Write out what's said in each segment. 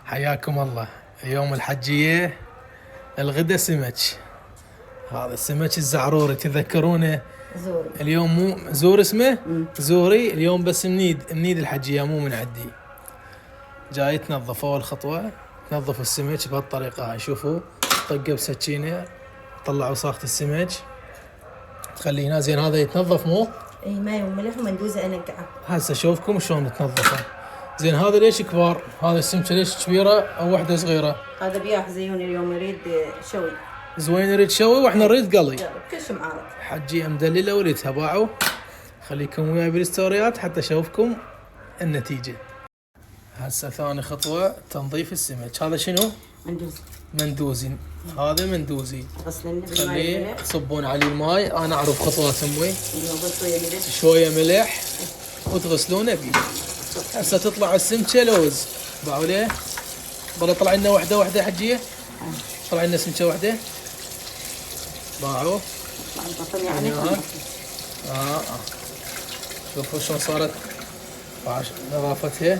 حياكم الله. يوم الحجية الغدا سمك. هذا السمك الزعروري تذكرونه. زوري اليوم مو زور اسمه زوري. اليوم بس منيد الحجية مو من عندي. جاي تنظف اول خطوة، تنظف السمك بهالطريقة هاي. شوفوا طقه بسكينة، طلع وساخة السمك تخليه هنا زين. هذا يتنظف مو؟ اي ماي وملح ومندوزه انقعه. هسه اشوفكم شلون تنظفه. زين هذا ليش كبار؟ هذا السمكة ليش كبيرة او وحدة صغيرة؟ هذا بياح زيون اليوم يريد شوي. زوين يريد شوي واحنا نريد قلي. يلا كل شيء معارض. حجية مدللة وليتها باعوا. خليكم وياي بالستوريات حتى اشوفكم النتيجة. هسه ثاني خطوة تنظيف السمك. هذا شنو؟ مندوز. مندوزي. هذا مندوزي. غسلنا خليه تصبون عليه الماي. انا اعرف خطوات امي. شويه ملح. شوية ملح وتغسلونه بيه. هسه تطلع السمكة لوز. باعوا ليه؟ بلا طلع لنا واحدة حجية. طلع لنا سمكة واحدة. باعوا. طلع البطن يعني. شوفوا شلون صارت نظافتها.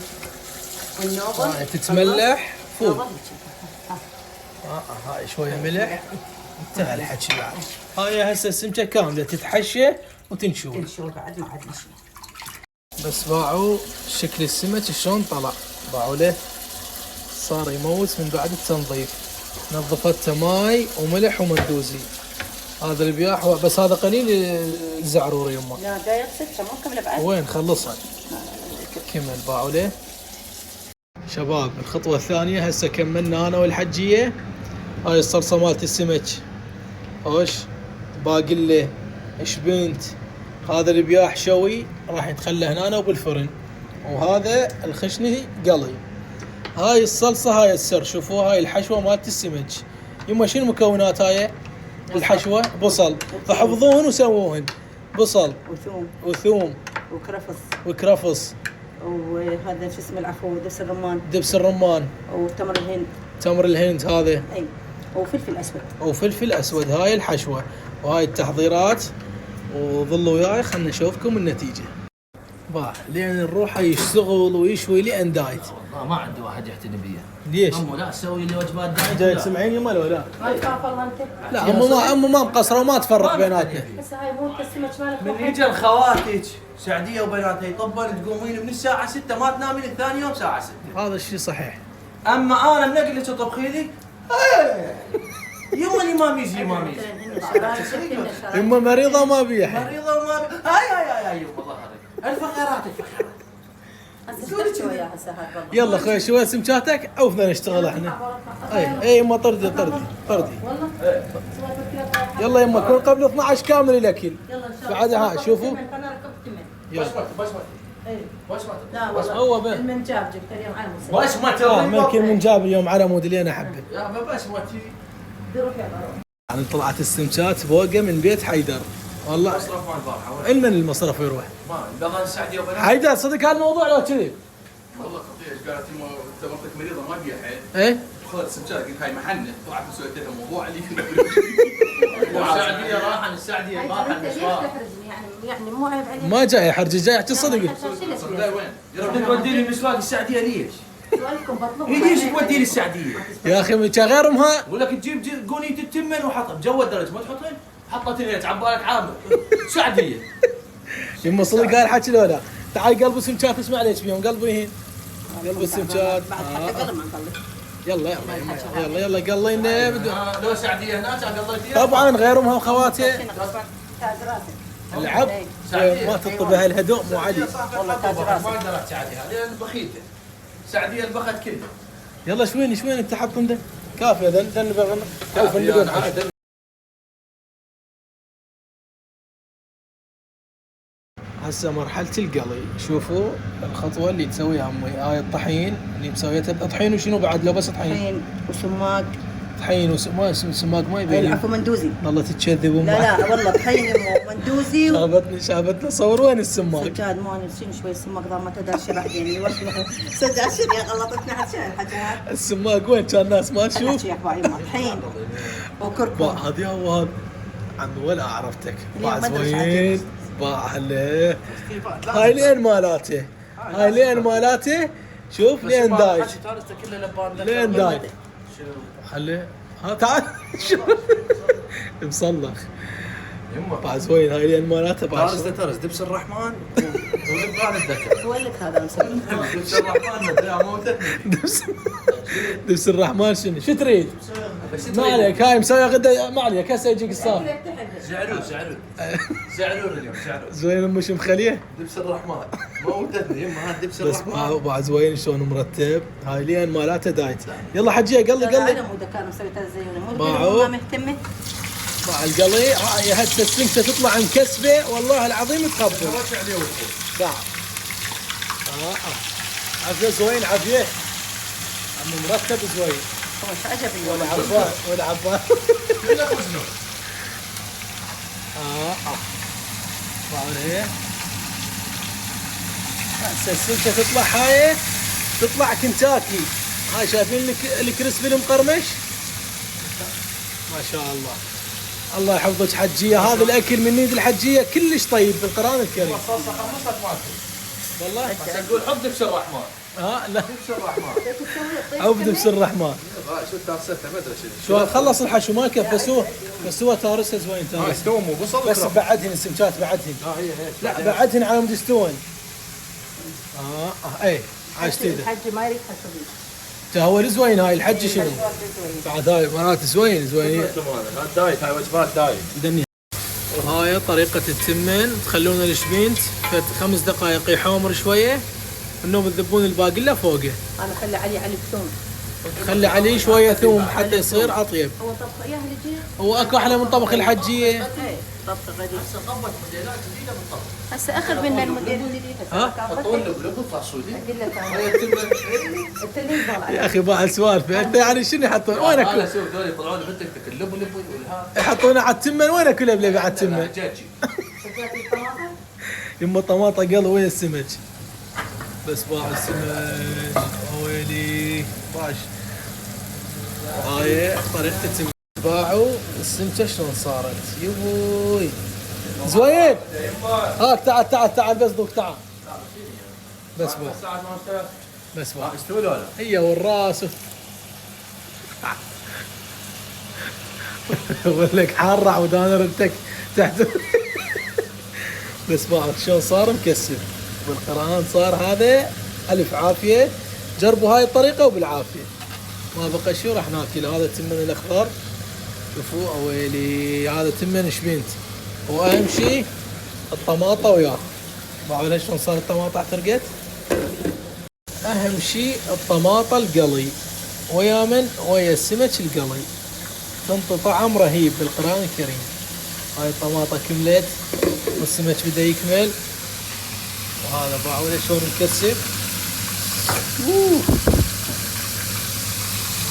والنوبة تتملح فوق. نوبة. هاي شوية ملح. انتهى الحكي بعد. هاي هسه السمكة كاملة تتحشى وتنشوي. تنشوي بعد ما عاد نشوي. بس باعوا شكل السمك شلون طلع. باعوا له صار يموت من بعد التنظيف. نظفته ماي وملح ومندوزي. هذا البياح بس هذا قليل الزعروري يمه. لا داير ستة مو كمل بعد. وين خلصها. كمل. باعوا له. شباب الخطوة الثانية هسه كملنا انا والحجية. هاي الصلصة مالت السمك. هوش باقي له شبنت. هذا البياح شوي راح يتخلى هنا وبالفرن. وهذا الخشني قلي. هاي الصلصة هاي السر. شوفوا هاي الحشوة مالت السمك. يما شنو المكونات هاي الحشوة؟ بصل. فحفظوهن وسووهن. بصل وثوم وكرفس وهذا شو اسمه العفو دبس الرمان وتمر الهند هذا. اي وفلفل اسود. هاي الحشوة وهاي التحضيرات. وظلوا وياي خلنا نشوفكم النتيجة. لين نروح يشتغل ويشوي لين دايت. ما عنده واحد يعتني بيه. ليش؟ امه لا تسوي لي وجبات دايت. جاي تسمعين يما لو لا؟ ما تخاف والله انت. لا امه ما مقصره وما تفرق بيناتنا. بس هاي مو السمك مالك. من يجي الخواتك سعديه وبناتها يطبن تقومين من الساعه 6 ما تنامين الثاني يوم الساعه 6. هذا الشيء صحيح. اما انا منقل لك طبخي لي يوم اللي ما ميزي ما ميزي. يما مريضه وما بيها. مريضه وما هاي والله هذا الف خيراتك. يلا خوي شوي سمكاتك عوفنا نشتغل احنا. اي يما طردي. يلا يما كون قبل 12 كامل الاكل. بعد ها شوفوا. لا هو به المنجاب جبت اليوم على مود. بسمة ممكن من جاب اليوم على مود اللي انا احبه. يا بسمة روح يلا. يعني طلعت السمكات فوقه من بيت حيدر. والله مصرف مال البارحه. من المصرف يروح؟ ما بغى السعديه وبنات. حيدر صدق هالموضوع لو كذب؟ والله خطير. قالت يما انت مرتك مريضه ما بيها حيل. ايه؟ خذ السمكات قلت هاي محنه. طلعت مسويت لها موضوع اللي السعديه راحه السعديه البارحه انت ليش تحرجني يعني مو عيب عليك. ما جاي حرج جاي احكي صدق. وين؟ تودي لي المسواق السعديه ليش؟ سؤالكم بطلوه. ليش تودي لي السعديه؟ يا اخي غير امها. ولا تجيب قونية التمن وحطها بجو الدرج ما تحطين؟ حطت هنا تعبالك عامر سعديه. يما صدق قال حكي لو لا. تعال قلب السمكات اسمع ليش بيهم قلبي هين. قلب السمكات. بعد حتى قلب ما نطلع. يلا قلينا لو سعديه هناك قضيتيها. طبعا غير امها وخواتها. تاج راسك. العب ما تطبها الهدوء مو علي. والله تاج راسك. ما قدرت سعديها لان بخيته. سعديه البخت كله. يلا شوين انت حطهم ده كافيه ذن كافيه. هسه مرحلة القلي. شوفوا الخطوة اللي تسويها امي. هاي الطحين اللي مسويتها. طحين وشنو بعد لو بس طحين وسماق. طحين سماق ما يبين. العفو مندوزي. والله تتكذب لا والله طحين ومندوزي. شابتنا صور وين السماق؟ سجاد مو نسين شوي السماق ذا ما تدرش بعدين. سجاد شنو يا غلطتني حد شنو الحكي. السماق وين كان الناس ما تشوف؟ طحين وكركم. هذه هو عن ولا عرفتك. باع زوين باع له. هاي لين مالاته شوف لين دايش حاجة تارسته كله لبان ذكر. لين دايش شنو؟ حلي ها تعال مصلخ يمه بعد زوين هاي لين مالته تارس بعد ترس دبس الرحمن ولبان الذكر. ولك هذا مسوي. دبس الرحمن مدري موتتني. دبس الرحمن شو تريد؟ بس ما عليك هاي مسوي غدا ما عليك هسه يجيك الصاف زعلول زعلول اليوم زعلول. زوين مش مخليه دبس الرحمن موتتني يمه هذا دبس بس الرحمن. بعد زوين شلون مرتب هاي لين مالاته دايت يلا حجيه قلي قلي انا مو كان مسويتها زيونه مو باعوا. ما مهتمه. مع القلي هاي هسه السمكه تطلع مكسبه والله العظيم تقبل رجع عليه وفوق. صعب عافيه زوين عافيه عم مرتب زوين هو شو عجبني ولا والله. عبان ولا عبان كله وزنه. بعد هيك هسه السمكه تطلع هاي تطلع كنتاكي هاي شايفين الكريسبي المقرمش ما شاء الله الله يحفظك حجيه هذا الاكل من ايد الحجيه كلش طيب بالقران الكريم الصلصه خلصت مالته. والله بس اقول حب دبس الرحمن. لا دبس الرحمن. عبد بس الرحمن شو تارسته ما ادري شنو. شو خلص الحشو ما يكفي بس هو تارسه زوين تارس استوى مو بصل بس وكرم. بعدهن السمكات بعدهن هي لا بعدهن على مود يستوون اي عايش تيده الحج ما يريد حسبي. تهول زوين هاي الحج شنو بعد هاي مرات زوين هذا دايت هاي وجبات دايت. دني وهاي طريقة التمن تخلون الشبينت فت 5 دقائق يحمر شوية انهم تذبون الباقلة فوقه انا خلي علي الثوم. خلي عليه شوية ثوم حتى يصير اطيب هو طبخ اياها الجيل. هو اكو احلى من طبخ الحجية ايه طبخ غدي. هسه طبت موديلات جديده بالطبخ. هسه اخذ منا المدير الجديد. ها؟ يحطون لب ويطلع سعودي. اقول لك هاي التمن. التلين ضال يا اخي باع السوالف انت يعني شنو يحطون وين انا اكل اسوي ذول يطلعون بنتك اللب والها. يحطونه على التمن وين اكلها بلبي على التمن دجاجي. يما طماطة قل وين السمك بس باع السمك ويلي باش هاي طريقة التمن باعوا السمكة شلون صارت يبوي زوين هاك تعال بس دوك تعال بس باع ساعة ما اشتغل. بس باع استوى ولا لا؟ هي والراس اقول لك حارة ودانا ربتك تحت بس بعد شلون صار مكسر بالقرآن صار هذا ألف عافية جربوا هاي الطريقة وبالعافية ما بقى شو راح ناكل هذا التمن الأخضر شوفوا أويلي هذا تمن شبينت وأهم شيء الطماطة وياه بعد شلون صار الطماطة احترقت أهم شيء الطماطة القلي ويا من ويا السمك القلي تنطي طعم رهيب بالقرآن الكريم هاي الطماطة كملت والسمك بدا يكمل وهذا باعوا شلون مكسب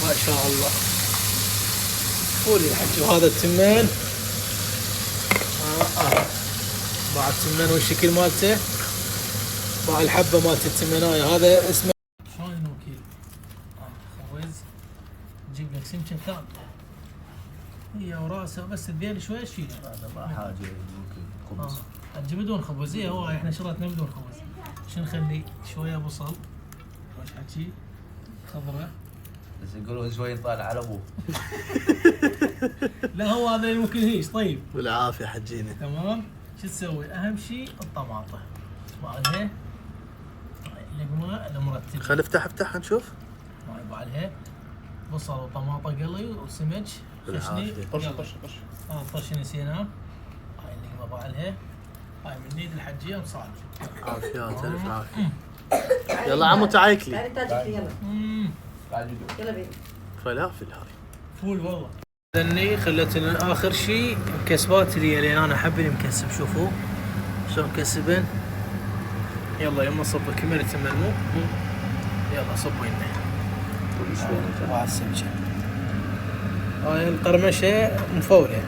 ما شاء الله فولي الحج وهذا التمان باع التمان والشكل مالته باع الحبة مالت التمناية هذا اسمه شلون نوكيل خوز نجيب لك سمكة ثانية هي وراسها بس الذيل شوي شيله هذا ما حاجه ممكن خبز. تجيب بدون خبز هي هو احنا شريتنا بدون خبز شو نخلي شويه بصل وش حكي خضره بس يقولون شوي طالع على ابوه. لا هو هذا ممكن هيش طيب بالعافيه حجينا. تمام شو تسوي اهم شيء الطماطه بعدها اللقمه المرتبه خل افتح نشوف. بعدها بصل وطماطه قلي وسمك خشني طش طش نسيناه هاي اللقمه بعدها هاي من ايد الحجيه مصالح عافيات الف عافيه. يلا عمو تعال لي. تعالي تاجك يلا. يلا بينا. فلافل هاي. فول والله ذني خلتنا اخر شيء مكسبات لي لان انا احب المكسب شوفوا شلون مكسبين يلا يما صب كمية الملمو يلا صبوا لنا مع السمكة هاي القرمشة مفولة